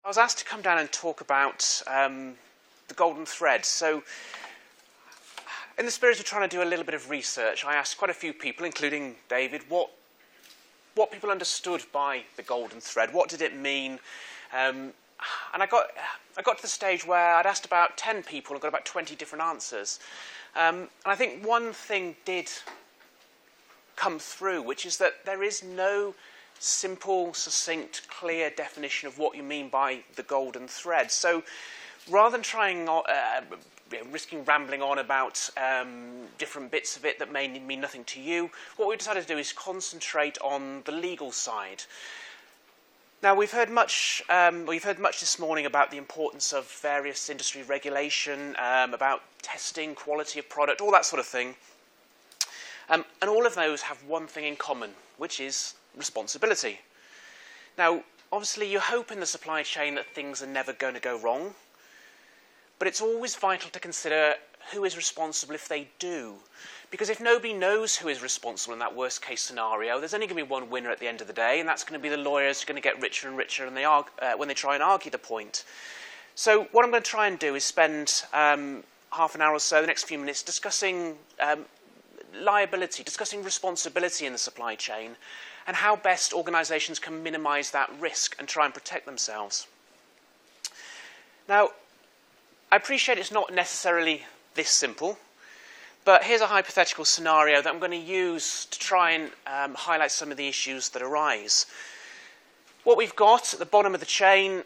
I was asked to come down and talk about the golden thread. So in the spirit of trying to do a little bit of research, I asked quite a few people, including David, what people understood by the golden thread. What did it mean? And I got to the stage where I'd asked about 10 people and got about 20 different answers. And I think one thing did come through, which is that there is no simple, succinct, clear definition of what you mean by the golden thread. So rather than risking rambling on about different bits of it that may mean nothing to you, what we decided to do is concentrate on the legal side. Now, we've heard much this morning about the importance of various industry regulation, about testing, quality of product, all that sort of thing. And all of those have one thing in common, which is responsibility. Now, obviously, you hope in the supply chain that things are never going to go wrong, but it's always vital to consider who is responsible if they do. Because if nobody knows who is responsible in that worst-case scenario, there's only going to be one winner at the end of the day, and that's going to be the lawyers who are going to get richer and richer when they try and argue the point. So what I'm going to try and do is spend half an hour or so, the next few minutes, discussing liability, discussing responsibility in the supply chain, and how best organisations can minimise that risk and try and protect themselves. Now, I appreciate it's not necessarily this simple, but here's a hypothetical scenario that I'm going to use to try and highlight some of the issues that arise. What we've got at the bottom of the chain,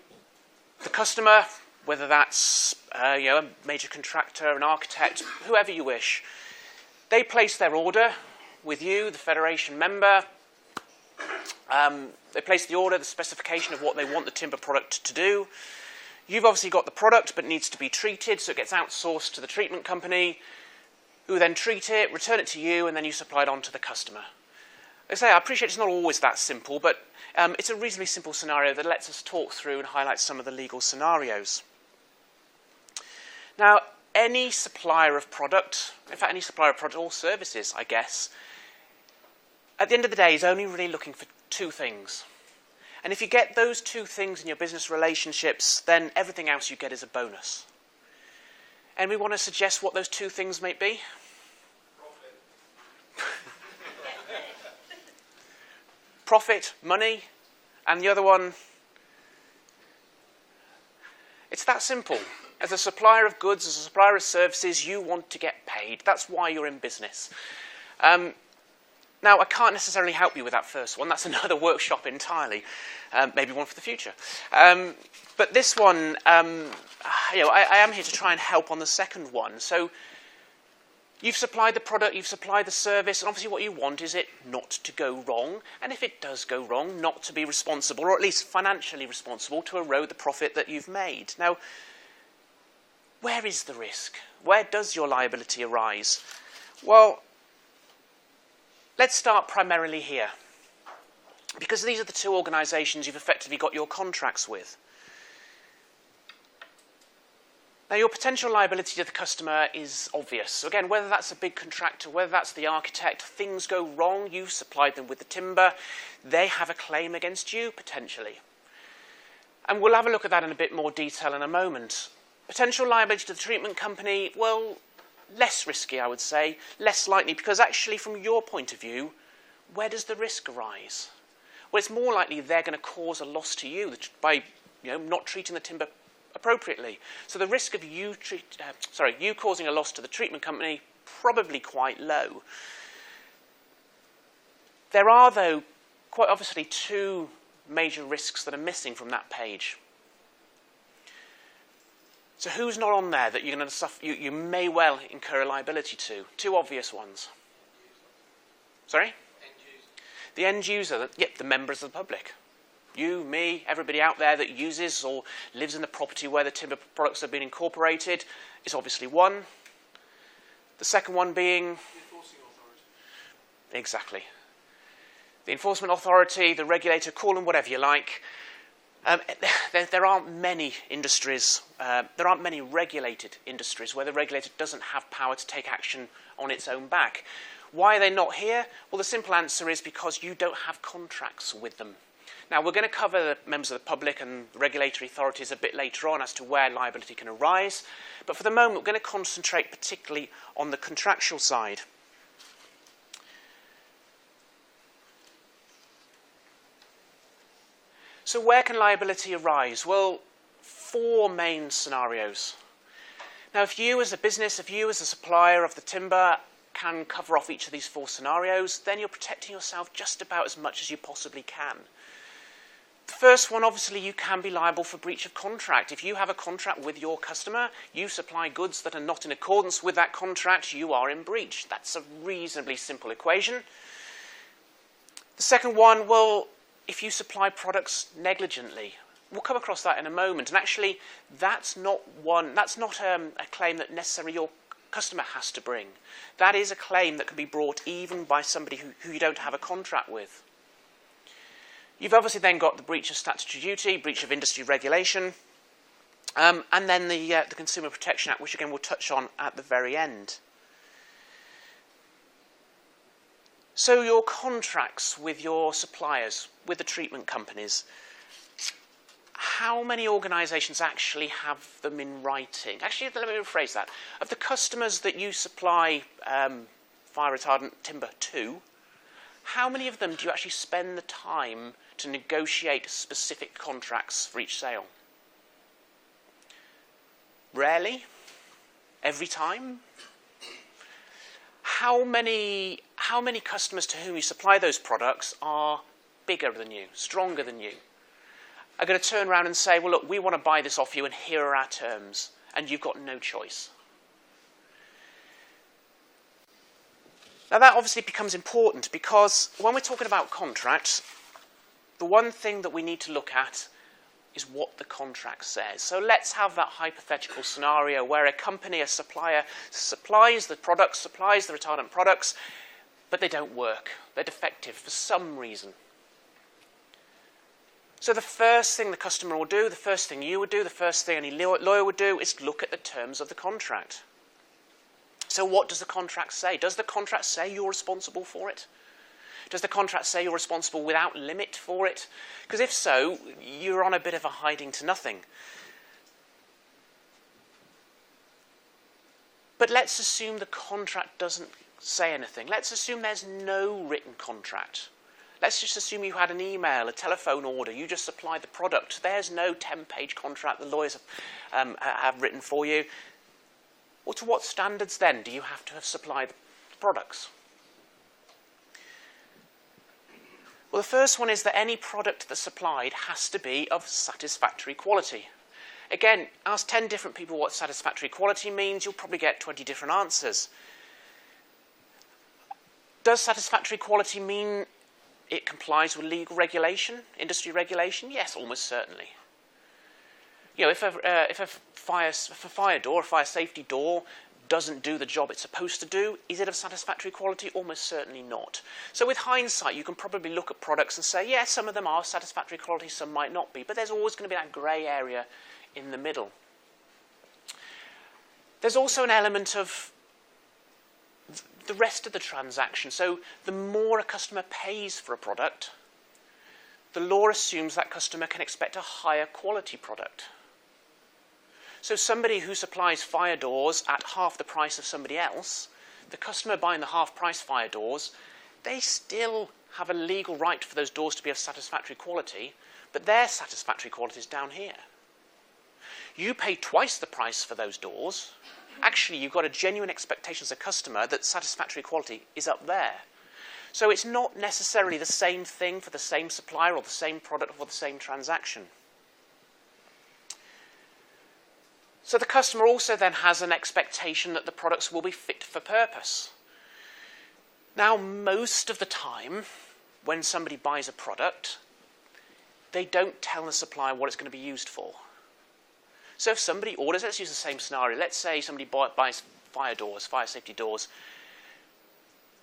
the customer, whether that's a major contractor, an architect, whoever you wish, they place their order with you, the Federation member. They place the order, the specification of what they want the timber product to do. You've obviously got the product, but it needs to be treated, so it gets outsourced to the treatment company, who then treat it, return it to you, and then you supply it on to the customer. Like I say, I appreciate it's not always that simple, but it's a reasonably simple scenario that lets us talk through and highlight some of the legal scenarios. Now, any supplier of product, in fact, any supplier of product or services, I guess, at the end of the day is only really looking for two things. And if you get those two things in your business relationships, then everything else you get is a bonus. And we want to suggest what those two things might be? Profit, money, and the other one, it's that simple. As a supplier of goods, as a supplier of services, you want to get paid. That's why you're in business. Now, I can't necessarily help you with that first one. That's another workshop entirely, maybe one for the future. But this one, I am here to try and help on the second one. So you've supplied the product, you've supplied the service, and obviously what you want is it not to go wrong. And if it does go wrong, not to be responsible, or at least financially responsible, to erode the profit that you've made. Now, where is the risk? Where does your liability arise? Well, let's start primarily here, because these are the two organisations you've effectively got your contracts with. Now, your potential liability to the customer is obvious. So again, whether that's a big contractor, whether that's the architect, things go wrong, you've supplied them with the timber, they have a claim against you, potentially. And we'll have a look at that in a bit more detail in a moment. Potential liability to the treatment company, well, less risky, I would say, less likely, because actually, from your point of view, where does the risk arise? Well, it's more likely they're going to cause a loss to you by not treating the timber appropriately. So the risk of you causing a loss to the treatment company, probably quite low. There are, though, quite obviously two major risks that are missing from that page. So who's not on there that you're going to suffer, you may well incur a liability to? Two obvious ones. Sorry? The end user, the members of the public. You, me, everybody out there that uses or lives in the property where the timber products have been incorporated is obviously one. The second one being? The enforcing authority. Exactly. The enforcement authority, the regulator, call them whatever you like. There aren't many industries, there aren't many regulated industries where the regulator doesn't have power to take action on its own back. Why are they not here? Well, the simple answer is because you don't have contracts with them. Now, we're going to cover the members of the public and regulatory authorities a bit later on as to where liability can arise. But for the moment, we're going to concentrate particularly on the contractual side. So where can liability arise? Well, 4 main scenarios. Now, if you as a business, if you as a supplier of the timber can cover off each of these 4 scenarios, then you're protecting yourself just about as much as you possibly can. The first one, obviously, you can be liable for breach of contract. If you have a contract with your customer, you supply goods that are not in accordance with that contract, you are in breach. That's a reasonably simple equation. The second one, well, if you supply products negligently. We'll come across that in a moment. And actually, that's not a claim that necessarily your customer has to bring. That is a claim that can be brought even by somebody who you don't have a contract with. You've obviously then got the breach of statutory duty, breach of industry regulation, and then the Consumer Protection Act, which again we'll touch on at the very end. So your contracts with your suppliers, with the treatment companies, how many organisations actually have them in writing? Actually, let me rephrase that. Of the customers that you supply fire retardant timber to, how many of them do you actually spend the time to negotiate specific contracts for each sale? Rarely? Every time? How many customers to whom you supply those products are bigger than you, stronger than you, are going to turn around and say, well, look, we want to buy this off you and here are our terms, and you've got no choice? Now, that obviously becomes important because when we're talking about contracts, the one thing that we need to look at is what the contract says. So let's have that hypothetical scenario where a company, a supplier, supplies the products, supplies the retardant products, but they don't work. They're defective for some reason. So the first thing the customer will do, the first thing you would do, the first thing any lawyer would do is look at the terms of the contract. So what does the contract say? Does the contract say you're responsible for it? Does the contract say you're responsible without limit for it? Because if so, you're on a bit of a hiding to nothing. But let's assume the contract doesn't say anything. Let's assume there's no written contract. Let's just assume you had an email, a telephone order, you just supplied the product. There's no 10-page contract the lawyers have written for you. Well, to what standards then do you have to have supplied the products? Well, the first one is that any product that's supplied has to be of satisfactory quality. Again, ask 10 different people what satisfactory quality means, you'll probably get 20 different answers. Does satisfactory quality mean it complies with legal regulation, industry regulation? Yes, almost certainly. You know, if a fire door, a fire safety door, doesn't do the job it's supposed to do, is it of satisfactory quality? Almost certainly not. So with hindsight, you can probably look at products and say, yeah, some of them are satisfactory quality, some might not be, but there's always going to be that grey area in the middle. There's also an element of the rest of the transaction. So the more a customer pays for a product, the law assumes that customer can expect a higher quality product. So somebody who supplies fire doors at half the price of somebody else, the customer buying the half-price fire doors, they still have a legal right for those doors to be of satisfactory quality, but their satisfactory quality is down here. You pay twice the price for those doors. Actually, you've got a genuine expectation as a customer that satisfactory quality is up there. So it's not necessarily the same thing for the same supplier or the same product or the same transaction. So the customer also then has an expectation that the products will be fit for purpose. Now, most of the time, when somebody buys a product, they don't tell the supplier what it's going to be used for. So if somebody orders, let's use the same scenario. Let's say somebody buys fire doors, fire safety doors.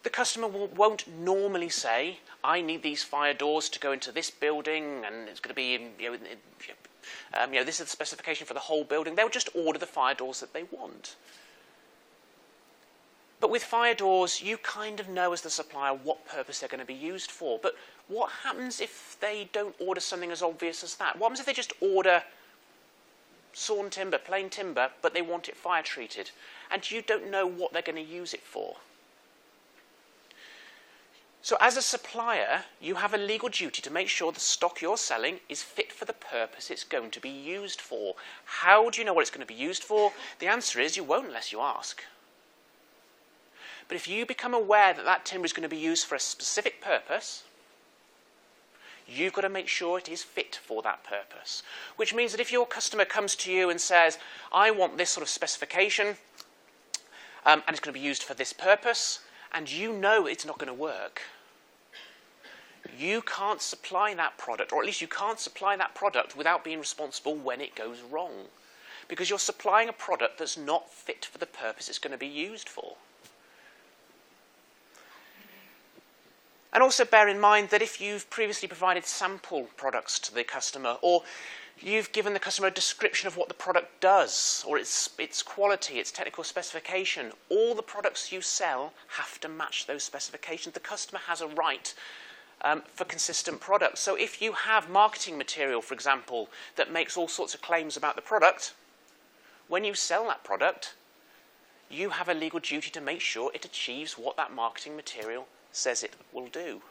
The customer won't normally say, I need these fire doors to go into this building, and it's going to be this is the specification for the whole building. They'll just order the fire doors that they want. But with fire doors, you kind of know as the supplier what purpose they're going to be used for. But what happens if they don't order something as obvious as that? What happens if they just order sawn timber, plain timber, but they want it fire treated, and you don't know what they're going to use it for? So as a supplier, you have a legal duty to make sure the stock you're selling is fit for the purpose it's going to be used for. How do you know what it's going to be used for? The answer is you won't unless you ask. But if you become aware that that timber is going to be used for a specific purpose, you've got to make sure it is fit for that purpose. Which means that if your customer comes to you and says, I want this sort of specification, and it's going to be used for this purpose, and you know it's not going to work, you can't supply that product, or at least you can't supply that product without being responsible when it goes wrong. Because you're supplying a product that's not fit for the purpose it's going to be used for. And also bear in mind that if you've previously provided sample products to the customer, or you've given the customer a description of what the product does, or its quality, its technical specification, all the products you sell have to match those specifications. The customer has a right for consistent products. So if you have marketing material, for example, that makes all sorts of claims about the product, when you sell that product, you have a legal duty to make sure it achieves what that marketing material says it will do.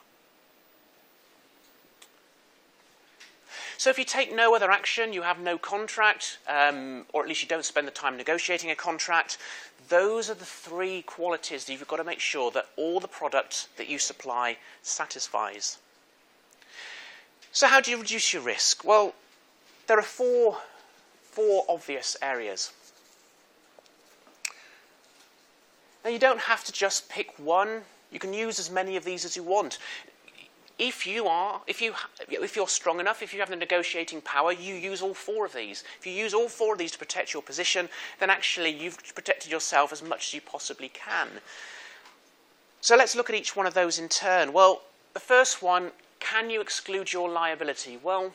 So if you take no other action, you have no contract, or at least you don't spend the time negotiating a contract, those are the three qualities that you've got to make sure that all the product that you supply satisfies. So how do you reduce your risk? Well, there are four obvious areas. Now, you don't have to just pick one. You can use as many of these as you want. If you're strong enough, if you have the negotiating power, you use all four of these. If you use all four of these to protect your position, then actually you've protected yourself as much as you possibly can. So let's look at each one of those in turn. Well, the first one, can you exclude your liability? Well,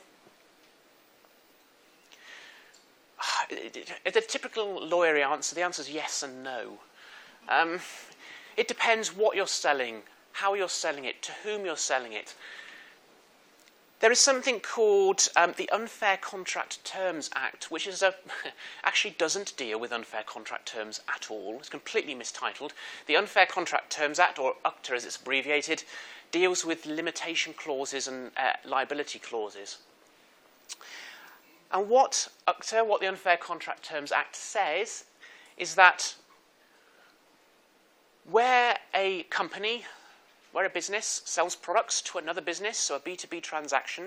the typical lawyery answer, the answer is yes and no. It depends what you're selling, how you're selling it, to whom you're selling it. There is something called the Unfair Contract Terms Act, which is actually doesn't deal with unfair contract terms at all. It's completely mistitled. The Unfair Contract Terms Act, or UCTA as it's abbreviated, deals with limitation clauses and liability clauses. And what UCTA, what the Unfair Contract Terms Act says, is that where a company, where a business sells products to another business, so a B2B transaction,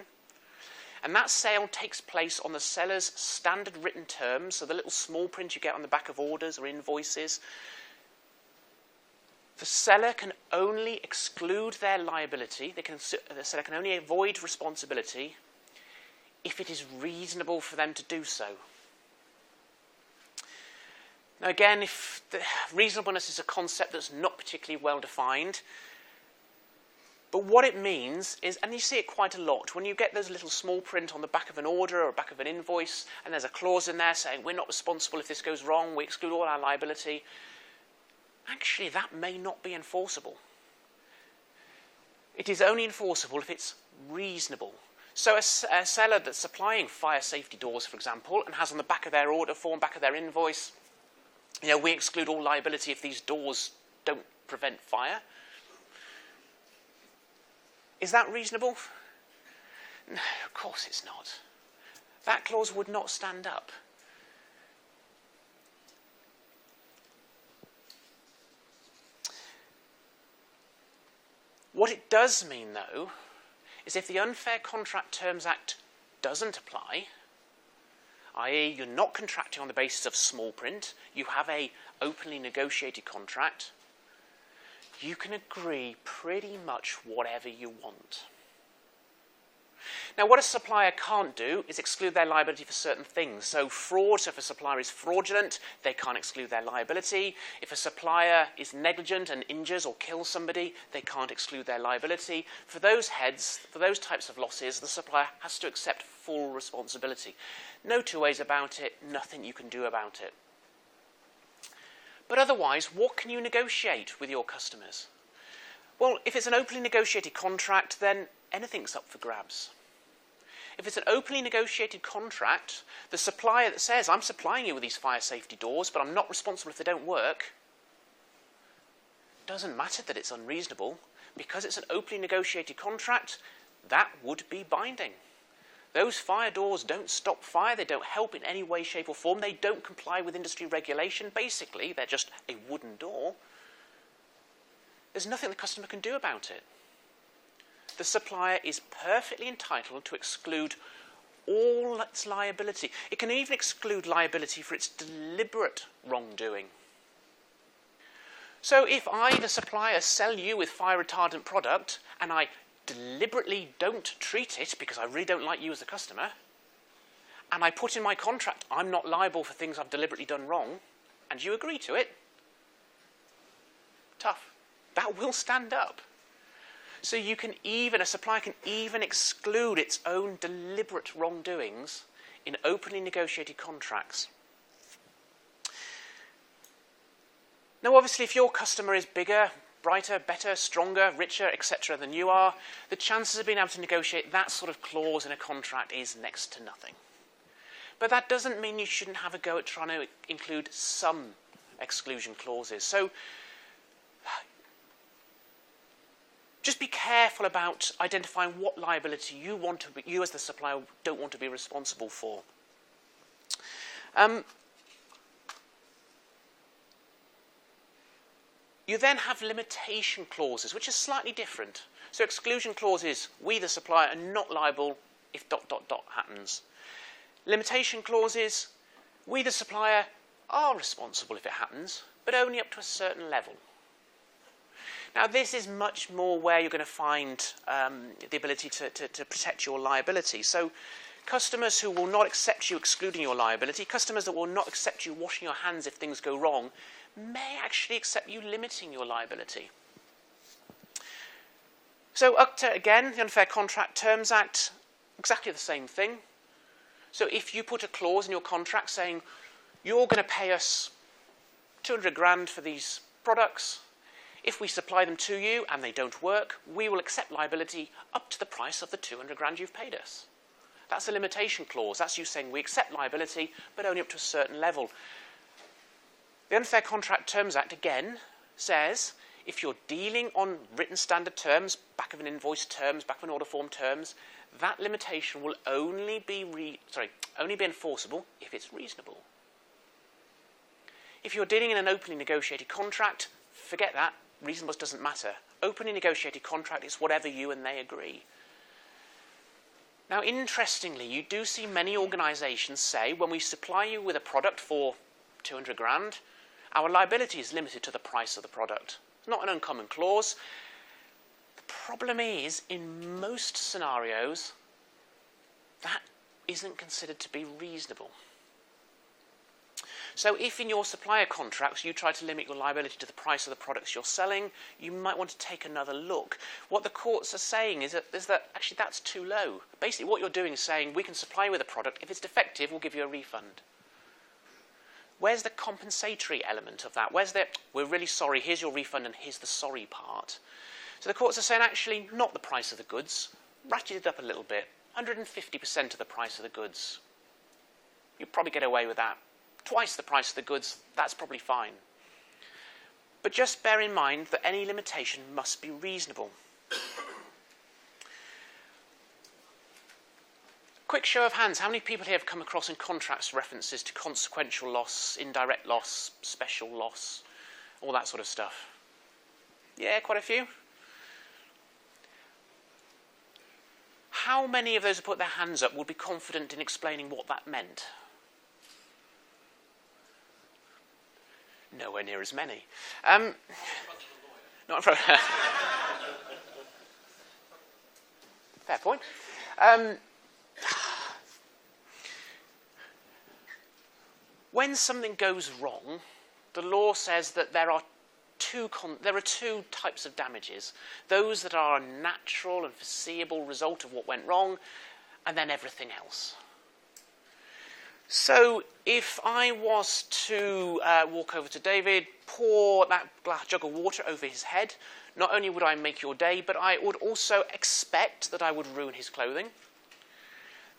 and that sale takes place on the seller's standard written terms, so the little small print you get on the back of orders or invoices, the seller can only exclude their liability, the seller can only avoid responsibility if it is reasonable for them to do so. Now again, if the reasonableness is a concept that's not particularly well defined, but what it means is, and you see it quite a lot, when you get those little small print on the back of an order or back of an invoice, and there's a clause in there saying we're not responsible if this goes wrong, we exclude all our liability, actually that may not be enforceable. It is only enforceable if it's reasonable. So a seller that's supplying fire safety doors, for example, and has on the back of their order form, back of their invoice, we exclude all liability if these doors don't prevent fire. Is that reasonable? No, of course it's not. That clause would not stand up. What it does mean, though, is if the Unfair Contract Terms Act doesn't apply, i.e. you're not contracting on the basis of small print, you have a openly negotiated contract, you can agree pretty much whatever you want. Now, what a supplier can't do is exclude their liability for certain things. So fraud, so if a supplier is fraudulent, they can't exclude their liability. If a supplier is negligent and injures or kills somebody, they can't exclude their liability. For those types of losses, the supplier has to accept full responsibility. No two ways about it, nothing you can do about it. But otherwise, what can you negotiate with your customers? Well, if it's an openly negotiated contract, then anything's up for grabs. If it's an openly negotiated contract, the supplier that says, I'm supplying you with these fire safety doors, but I'm not responsible if they don't work, doesn't matter that it's unreasonable. Because it's an openly negotiated contract, that would be binding. Those fire doors don't stop fire, they don't help in any way, shape or form, they don't comply with industry regulation. Basically, they're just a wooden door. There's nothing the customer can do about it. The supplier is perfectly entitled to exclude all its liability. It can even exclude liability for its deliberate wrongdoing. So if I, the supplier, sell you with fire retardant product and I deliberately don't treat it because I really don't like you as a customer, and I put in my contract I'm not liable for things I've deliberately done wrong, and you agree to it, tough. That will stand up. So you can even, a supplier can even exclude its own deliberate wrongdoings in openly negotiated contracts. Now obviously if your customer is bigger, brighter, better, stronger, richer, etc. than you are, the chances of being able to negotiate that sort of clause in a contract is next to nothing. But that doesn't mean you shouldn't have a go at trying to include some exclusion clauses. So just be careful about identifying what liability you as the supplier don't want to be responsible for. You then have limitation clauses, which are slightly different. So exclusion clauses, we the supplier are not liable if ... happens. Limitation clauses, we the supplier are responsible if it happens, but only up to a certain level. Now this is much more where you're going to find the ability to protect your liability. So customers who will not accept you excluding your liability, customers that will not accept you washing your hands if things go wrong, may actually accept you limiting your liability. So up to, again, the Unfair Contract Terms Act, exactly the same thing. So if you put a clause in your contract saying, you're going to pay us 200 grand for these products, if we supply them to you and they don't work, we will accept liability up to the price of the 200 grand you've paid us. That's a limitation clause. That's you saying we accept liability, but only up to a certain level. The Unfair Contract Terms Act, again, says if you're dealing on written standard terms, back of an invoice terms, back of an order form terms, that limitation will only be enforceable if it's reasonable. If you're dealing in an openly negotiated contract, forget that. Reasonableness doesn't matter. Openly negotiated contract is whatever you and they agree. Now, interestingly, you do see many organisations say, when we supply you with a product for 200 grand, our liability is limited to the price of the product. It's not an uncommon clause. The problem is, in most scenarios, that isn't considered to be reasonable. So if in your supplier contracts you try to limit your liability to the price of the products you're selling, you might want to take another look. What the courts are saying is that actually that's too low. Basically what you're doing is saying we can supply you with a product, if it's defective we'll give you a refund. Where's the compensatory element of that? Where's the, we're really sorry, here's your refund and here's the sorry part? So the courts are saying actually not the price of the goods, ratchet it up a little bit, 150% of the price of the goods. You'd probably get away with that. Twice the price of the goods, that's probably fine. But just bear in mind that any limitation must be reasonable. Quick show of hands, how many people here have come across in contracts references to consequential loss, indirect loss, special loss, all that sort of stuff? Yeah, quite a few. How many of those who put their hands up would be confident in explaining what that meant? Nowhere near as many. Not in front of Fair point. When something goes wrong, the law says that there are two types of damages. Those that are a natural and foreseeable result of what went wrong, and then everything else. So if I was to walk over to David, pour that jug of water over his head, not only would I make your day, but I would also expect that I would ruin his clothing.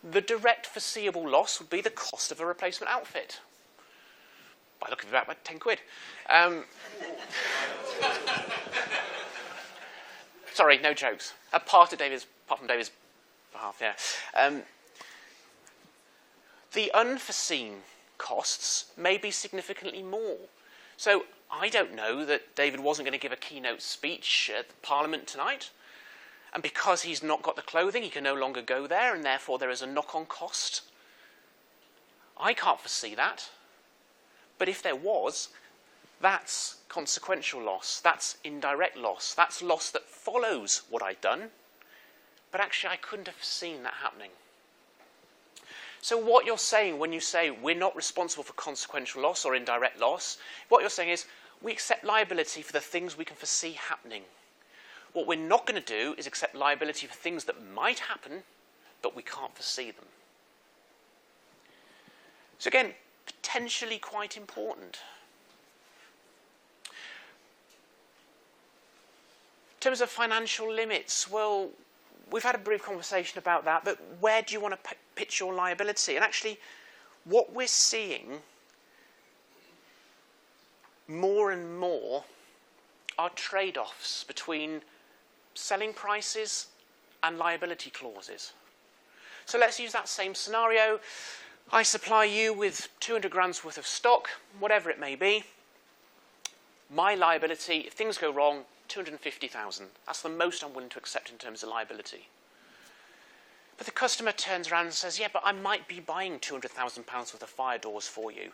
The direct foreseeable loss would be the cost of a replacement outfit. By the look of it, about 10 quid. Sorry, no jokes. Apart from David's behalf, yeah. The unforeseen costs may be significantly more. So I don't know that David wasn't going to give a keynote speech at Parliament tonight. And because he's not got the clothing, he can no longer go there, and therefore there is a knock-on cost. I can't foresee that. But if there was, that's consequential loss. That's indirect loss. That's loss that follows what I'd done. But actually, I couldn't have foreseen that happening. So what you're saying when you say we're not responsible for consequential loss or indirect loss, what you're saying is we accept liability for the things we can foresee happening. What we're not going to do is accept liability for things that might happen, but we can't foresee them. So again, potentially quite important. In terms of financial limits, well, we've had a brief conversation about that, but where do you want to pitch your liability? And actually, what we're seeing more and more are trade-offs between selling prices and liability clauses. So let's use that same scenario. I supply you with 200 grand's worth of stock, whatever it may be. My liability, if things go wrong, 250,000. That's the most I'm willing to accept in terms of liability. But the customer turns around and says, yeah, but I might be buying £200,000 worth of fire doors for you.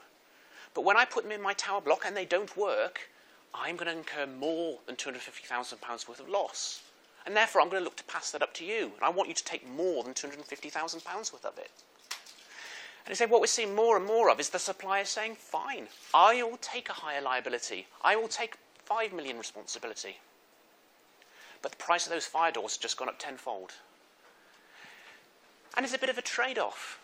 But when I put them in my tower block and they don't work, I'm going to incur more than £250,000 worth of loss. And therefore, I'm going to look to pass that up to you. And I want you to take more than £250,000 worth of it. And you say, what we're seeing more and more of is the supplier saying, fine, I will take a higher liability. I will take 5 million responsibility. But the price of those fire doors has just gone up tenfold. And it's a bit of a trade-off.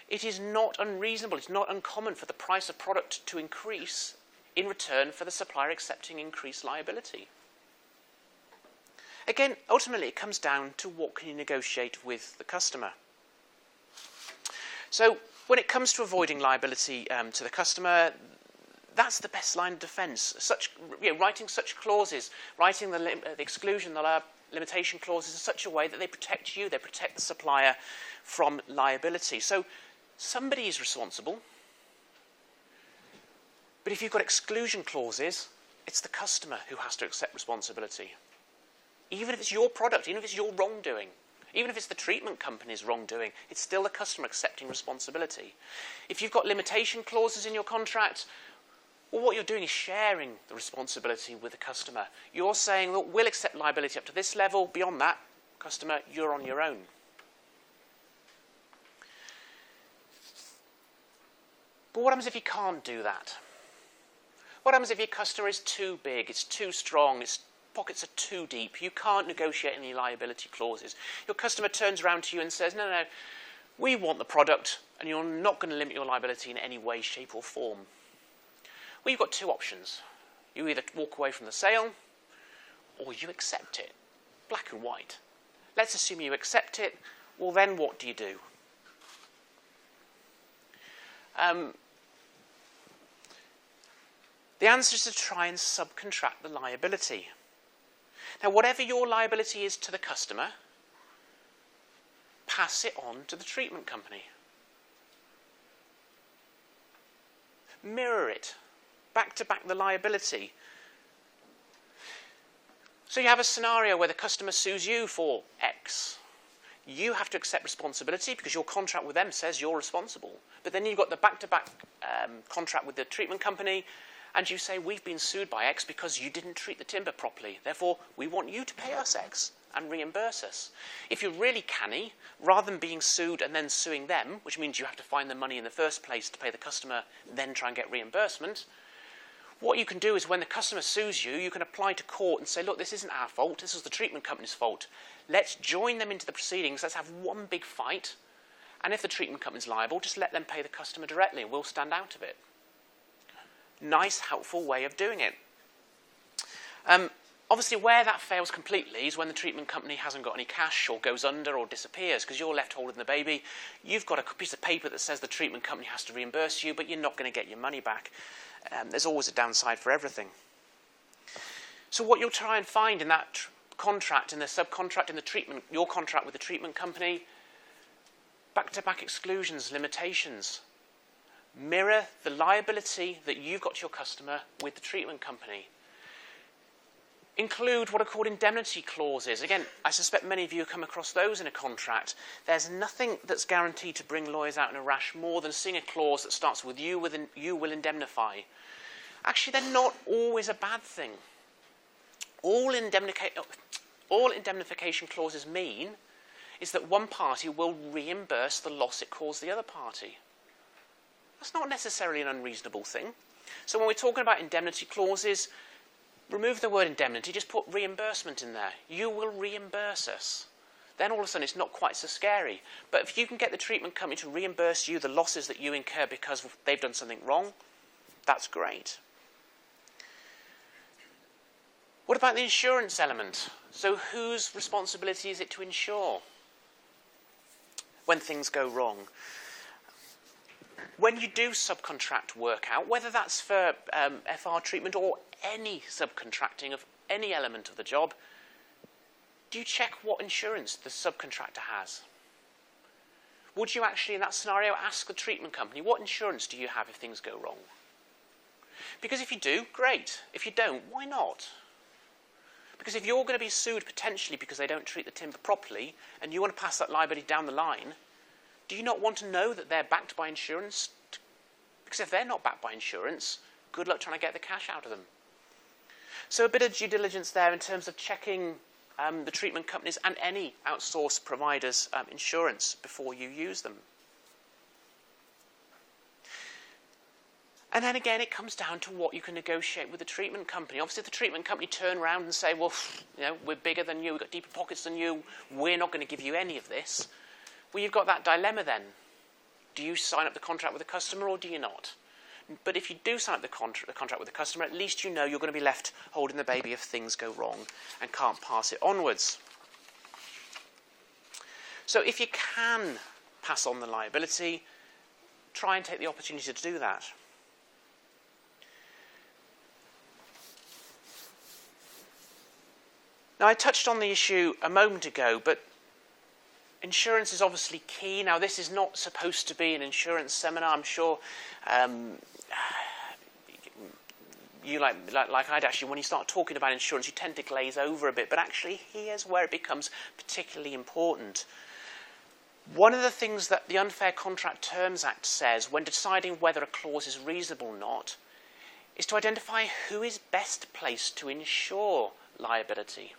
It is not unreasonable, it's not uncommon for the price of product to increase in return for the supplier accepting increased liability. Again, ultimately it comes down to what can you negotiate with the customer. So when it comes to avoiding liability to the customer, that's the best line of defence. Writing such clauses, writing the exclusion, the limitation clauses in such a way that they protect you, they protect the supplier from liability. So somebody is responsible. But if you've got exclusion clauses, it's the customer who has to accept responsibility. Even if it's your product, even if it's your wrongdoing, even if it's the treatment company's wrongdoing, it's still the customer accepting responsibility. If you've got limitation clauses in your contract, well, what you're doing is sharing the responsibility with the customer. You're saying, look, we'll accept liability up to this level. Beyond that, customer, you're on your own. But what happens if you can't do that? What happens if your customer is too big, it's too strong, its pockets are too deep, you can't negotiate any liability clauses? Your customer turns around to you and says, no, we want the product and you're not going to limit your liability in any way, shape or form. Well, you've got two options. You either walk away from the sale or you accept it. Black and white. Let's assume you accept it. Well, then what do you do? The answer is to try and subcontract the liability. Now, whatever your liability is to the customer, pass it on to the treatment company. Mirror it. Back to back the liability. So you have a scenario where the customer sues you for X. You have to accept responsibility because your contract with them says you're responsible. But then you've got the back-to-back contract with the treatment company, and you say, we've been sued by X because you didn't treat the timber properly. Therefore, we want you to pay us X and reimburse us. If you're really canny, rather than being sued and then suing them, which means you have to find the money in the first place to pay the customer, then try and get reimbursement, what you can do is when the customer sues you, you can apply to court and say, look, this isn't our fault, this was the treatment company's fault. Let's join them into the proceedings, let's have one big fight, And if the treatment company's liable, just let them pay the customer directly and we'll stand out of it. Nice, helpful way of doing it. Obviously, where that fails completely is when the treatment company hasn't got any cash or goes under or disappears because you're left holding the baby. You've got a piece of paper that says the treatment company has to reimburse you, but you're not going to get your money back. There's always a downside for everything. So what you'll try and find in that contract, in the subcontract, in the treatment, your contract with the treatment company, back-to-back exclusions, limitations, mirror the liability that you've got to your customer with the treatment company. Include what are called indemnity clauses. Again, I suspect many of you have come across those in a contract. There's nothing that's guaranteed to bring lawyers out in a rash more than seeing a clause that starts with you will indemnify. Actually, they're not always a bad thing. All indemnification clauses mean is that one party will reimburse the loss it caused the other party. That's not necessarily an unreasonable thing. So when we're talking about indemnity clauses, remove the word indemnity, just put reimbursement in there. You will reimburse us. Then all of a sudden it's not quite so scary. But if you can get the treatment company to reimburse you the losses that you incur because they've done something wrong, that's great. What about the insurance element? So whose responsibility is it to insure when things go wrong? When you do subcontract work out, whether that's for FR treatment or any subcontracting of any element of the job, do you check what insurance the subcontractor has? Would you actually, in that scenario, ask the treatment company, what insurance do you have if things go wrong? Because if you do, great. If you don't, why not? Because if you're going to be sued potentially because they don't treat the timber properly and you want to pass that liability down the line, do you not want to know that they're backed by insurance? Because if they're not backed by insurance, good luck trying to get the cash out of them. So a bit of due diligence there in terms of checking the treatment companies and any outsourced providers' insurance before you use them. And then again, it comes down to what you can negotiate with the treatment company. Obviously, if the treatment company turn around and say, well, we're bigger than you, we've got deeper pockets than you, we're not going to give you any of this. Well, you've got that dilemma then. Do you sign up the contract with the customer or do you not? But if you do sign up the contract with the customer, at least you know you're going to be left holding the baby if things go wrong and can't pass it onwards. So if you can pass on the liability, try and take the opportunity to do that. Now, I touched on the issue a moment ago, but insurance is obviously key. Now, this is not supposed to be an insurance seminar. I'm sure you, like I'd actually, when you start talking about insurance, you tend to glaze over a bit. But actually, here's where it becomes particularly important. One of the things that the Unfair Contract Terms Act says when deciding whether a clause is reasonable or not is to identify who is best placed to insure liability.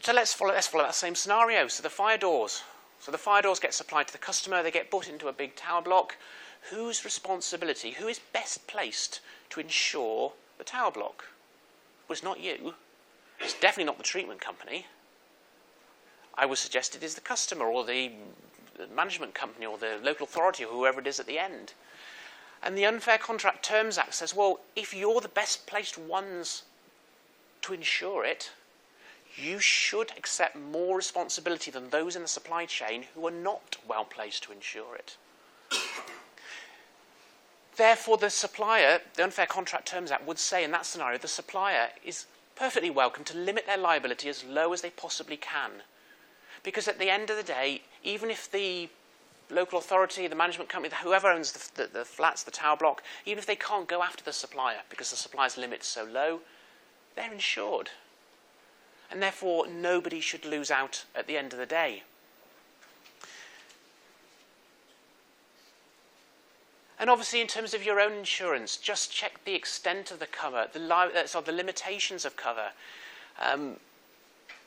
So let's follow that same scenario. So the fire doors. So the fire doors get supplied to the customer. They get put into a big tower block. Whose responsibility? Who is best placed to insure the tower block? Well, it's not you. It's definitely not the treatment company. I would suggest it is the customer or the management company or the local authority or whoever it is at the end. And the Unfair Contract Terms Act says, well, if you're the best placed ones to insure it, you should accept more responsibility than those in the supply chain who are not well placed to insure it. Therefore, the supplier, the Unfair Contract Terms Act would say in that scenario, the supplier is perfectly welcome to limit their liability as low as they possibly can. Because at the end of the day, even if the local authority, the management company, whoever owns the flats, the tower block, even if they can't go after the supplier because the supplier's limit's so low, they're insured. And therefore, nobody should lose out at the end of the day. And obviously, in terms of your own insurance, just check the extent of the cover, the limitations of cover.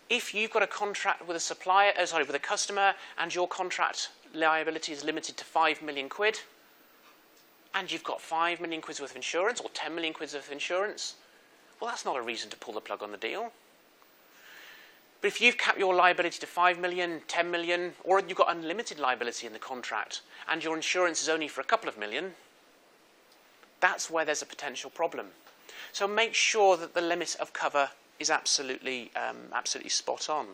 If you've got a contract with with a customer, and your contract liability is limited to 5 million quid, and you've got 5 million quid worth of insurance, or 10 million quid worth of insurance, well, that's not a reason to pull the plug on the deal. But if you've capped your liability to 5 million, 10 million, or you've got unlimited liability in the contract, and your insurance is only for a couple of million, that's where there's a potential problem. So make sure that the limit of cover is absolutely spot on.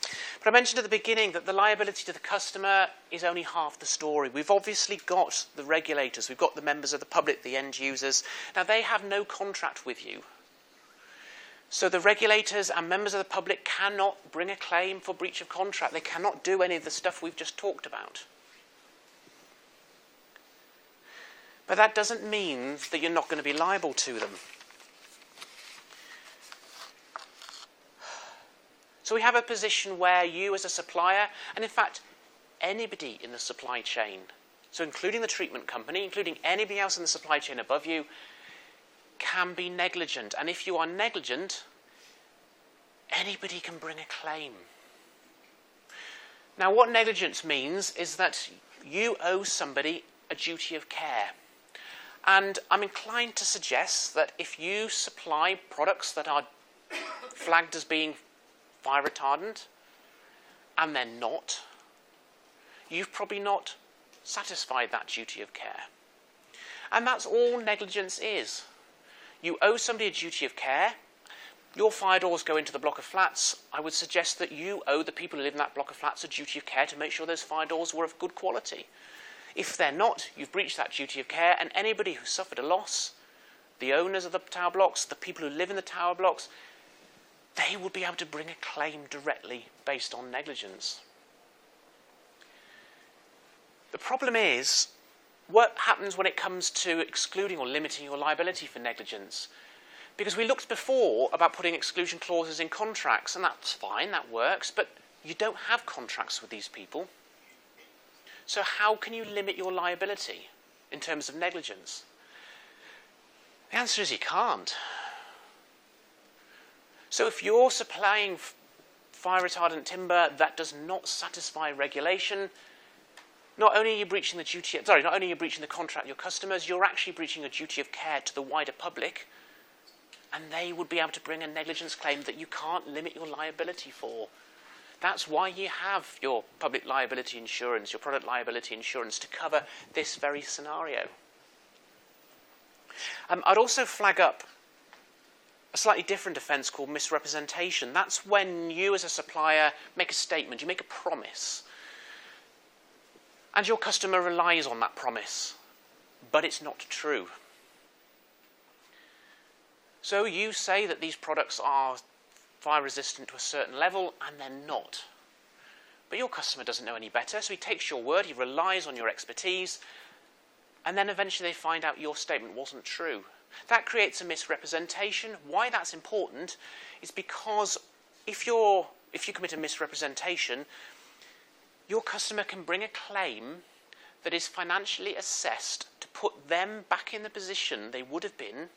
But I mentioned at the beginning that the liability to the customer is only half the story. We've obviously got the regulators, we've got the members of the public, the end users. Now, they have no contract with you. So the regulators and members of the public cannot bring a claim for breach of contract. They cannot do any of the stuff we've just talked about. But that doesn't mean that you're not going to be liable to them. So we have a position where you as a supplier, and in fact anybody in the supply chain, so including the treatment company, including anybody else in the supply chain above you, can be negligent. And if you are negligent, anybody can bring a claim. Now, what negligence means is that you owe somebody a duty of care. And I'm inclined to suggest that if you supply products that are flagged as being fire retardant, and they're not, you've probably not satisfied that duty of care. And that's all negligence is. You owe somebody a duty of care. Your fire doors go into the block of flats. I would suggest that you owe the people who live in that block of flats a duty of care to make sure those fire doors were of good quality. If they're not, you've breached that duty of care, and anybody who suffered a loss, the owners of the tower blocks, the people who live in the tower blocks, they will be able to bring a claim directly based on negligence. The problem is, what happens when it comes to excluding or limiting your liability for negligence? Because we looked before about putting exclusion clauses in contracts, and that's fine, that works, but you don't have contracts with these people. So how can you limit your liability in terms of negligence? The answer is you can't. So if you're supplying fire retardant timber that does not satisfy regulation, not only are you breaching the contract with your customers, you're actually breaching a duty of care to the wider public, and they would be able to bring a negligence claim that you can't limit your liability for. That's why you have your public liability insurance, your product liability insurance, to cover this very scenario. I'd also flag up a slightly different offence called misrepresentation. That's when you as a supplier make a statement, you make a promise, and your customer relies on that promise, but it's not true. So you say that these products are fire resistant to a certain level, and they're not. But your customer doesn't know any better, so he takes your word, he relies on your expertise, and then eventually they find out your statement wasn't true. That creates a misrepresentation. Why that's important is because if you commit a misrepresentation, your customer can bring a claim that is financially assessed to put them back in the position they would have been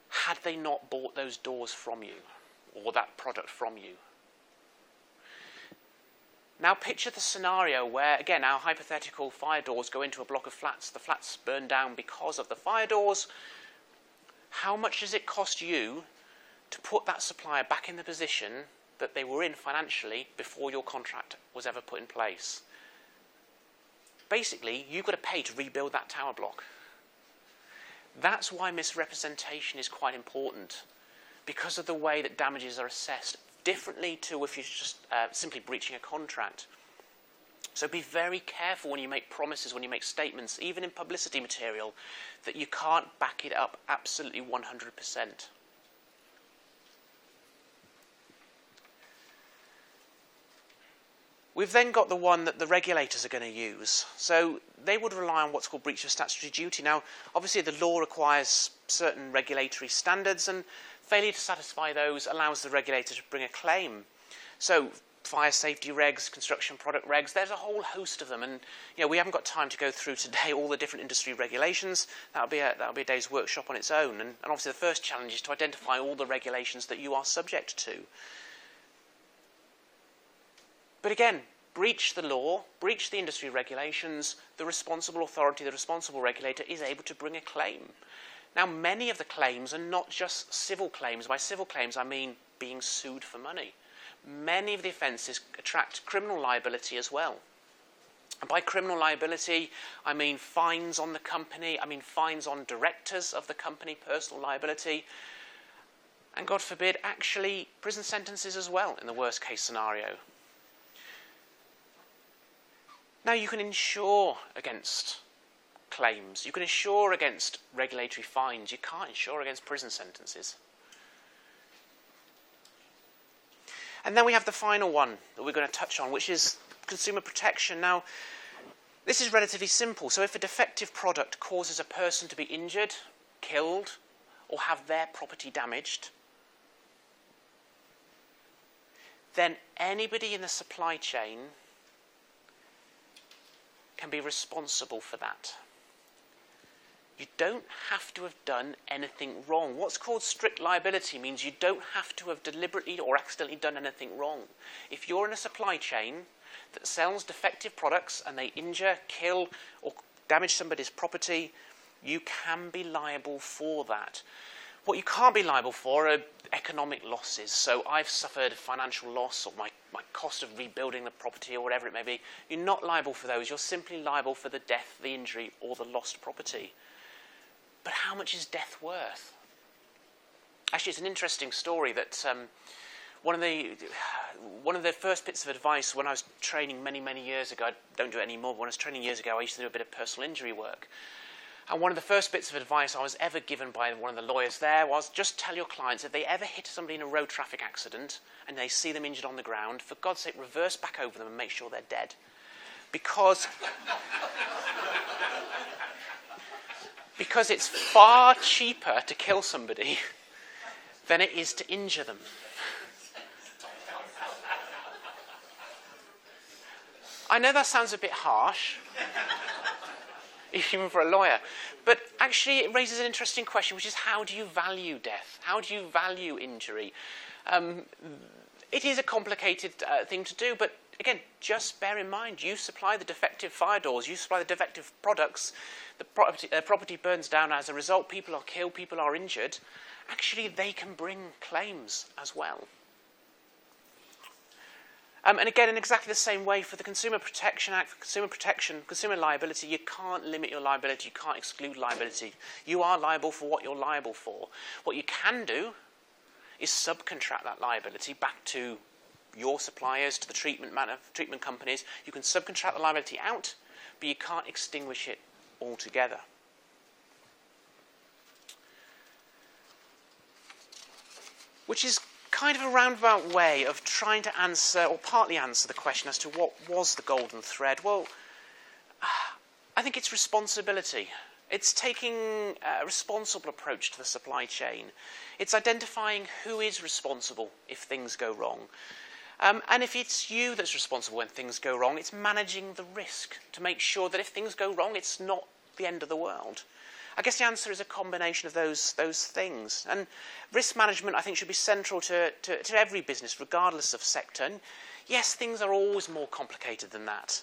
had they not bought those doors from you or that product from you. Now picture the scenario where, again, our hypothetical fire doors go into a block of flats. The flats burn down because of the fire doors. How much does it cost you to put that supplier back in the position that they were in financially before your contract was ever put in place? Basically, you've got to pay to rebuild that tower block. That's why misrepresentation is quite important, because of the way that damages are assessed differently to if you're just simply breaching a contract. So be very careful when you make promises, when you make statements, even in publicity material, that you can't back it up absolutely 100%. We've then got the one that the regulators are going to use. So they would rely on what's called breach of statutory duty. Now, obviously the law requires certain regulatory standards, and failure to satisfy those allows the regulator to bring a claim. So fire safety regs, construction product regs, there's a whole host of them. And we haven't got time to go through today all the different industry regulations. That'll be a day's workshop on its own. And obviously the first challenge is to identify all the regulations that you are subject to. But again, breach the law, breach the industry regulations, the responsible authority, the responsible regulator is able to bring a claim. Now, many of the claims are not just civil claims. By civil claims, I mean being sued for money. Many of the offences attract criminal liability as well. And by criminal liability, I mean fines on the company, I mean fines on directors of the company, personal liability, and God forbid, actually prison sentences as well in the worst case scenario. Now, you can insure against claims. You can insure against regulatory fines. You can't insure against prison sentences. And then we have the final one that we're going to touch on, which is consumer protection. Now, this is relatively simple. So if a defective product causes a person to be injured, killed, or have their property damaged, then anybody in the supply chain can be responsible for that. You don't have to have done anything wrong. What's called strict liability means you don't have to have deliberately or accidentally done anything wrong. If you're in a supply chain that sells defective products and they injure, kill, or damage somebody's property, you can be liable for that. What you can't be liable for are economic losses. So I've suffered financial loss or my cost of rebuilding the property or whatever it may be. You're not liable for those. You're simply liable for the death, the injury, or the lost property. But how much is death worth? Actually, it's an interesting story that one of the first bits of advice when I was training many years ago, I don't do it anymore, but when I was training years ago, I used to do a bit of personal injury work. And one of the first bits of advice I was ever given by one of the lawyers there was just tell your clients if they ever hit somebody in a road traffic accident and they see them injured on the ground, for God's sake, reverse back over them and make sure they're dead. Because it's far cheaper to kill somebody than it is to injure them. I know that sounds a bit harsh, even for a lawyer, but actually it raises an interesting question, which is how do you value death? How do you value injury? It is a complicated thing to do, but again, just bear in mind, you supply the defective fire doors, you supply the defective products, the property burns down as a result, people are killed, people are injured. Actually, they can bring claims as well. And again, in exactly the same way, for the Consumer Protection Act, for consumer protection, consumer liability, you can't limit your liability, you can't exclude liability. You are liable for what you're liable for. What you can do is subcontract that liability back to your suppliers, to the treatment companies. You can subcontract the liability out, but you can't extinguish it altogether. Which is kind of a roundabout way of trying to answer, or partly answer, the question as to what was the golden thread. Well, I think it's responsibility. It's taking a responsible approach to the supply chain. It's identifying who is responsible if things go wrong. And if it's you that's responsible when things go wrong, it's managing the risk to make sure that if things go wrong, it's not the end of the world. I guess the answer is a combination of those things. And risk management, I think, should be central to every business, regardless of sector. And yes, things are always more complicated than that.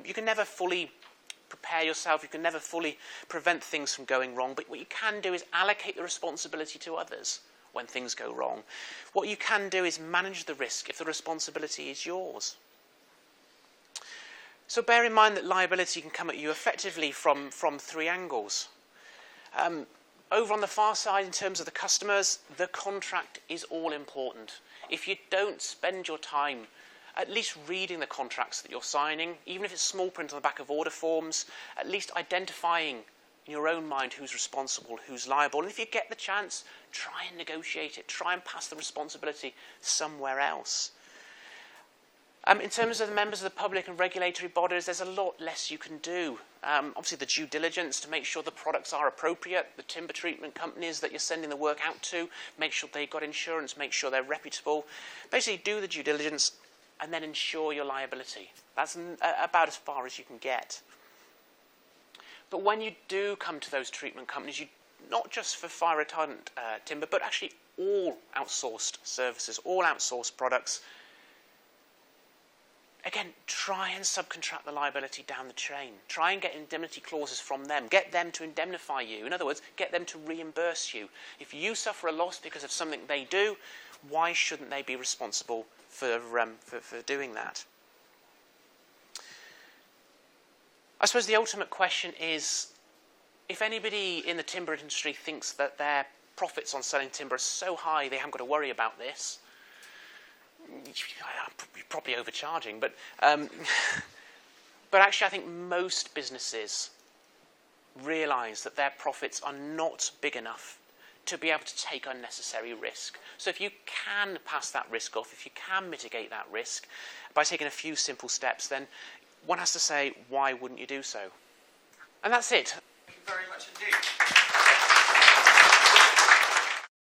You can never fully prepare yourself. You can never fully prevent things from going wrong. But what you can do is allocate the responsibility to others when things go wrong. What you can do is manage the risk if the responsibility is yours. So bear in mind that liability can come at you effectively from three angles. Over on the far side, in terms of the customers, the contract is all important. If you don't spend your time at least reading the contracts that you're signing, even if it's small print on the back of order forms, at least identifying in your own mind who's responsible, who's liable. And if you get the chance, try and negotiate it. Try and pass the responsibility somewhere else. In terms of the members of the public and regulatory bodies, there's a lot less you can do. Obviously, the due diligence to make sure the products are appropriate, the timber treatment companies that you're sending the work out to, make sure they've got insurance, make sure they're reputable. Basically, do the due diligence and then ensure your liability. That's about as far as you can get. But when you do come to those treatment companies, not just for fire retardant timber, but actually all outsourced services, all outsourced products, again, again, try and subcontract the liability down the chain. Try and get indemnity clauses from them. Get them to indemnify you. In other words, get them to reimburse you. If you suffer a loss because of something they do, why shouldn't they be responsible for doing that? I suppose the ultimate question is, if anybody in the timber industry thinks that their profits on selling timber are so high they haven't got to worry about this, you're probably overcharging. But actually I think most businesses realise that their profits are not big enough to be able to take unnecessary risk. So if you can pass that risk off, if you can mitigate that risk by taking a few simple steps, then one has to say, why wouldn't you do so? And that's it. Thank you very much indeed.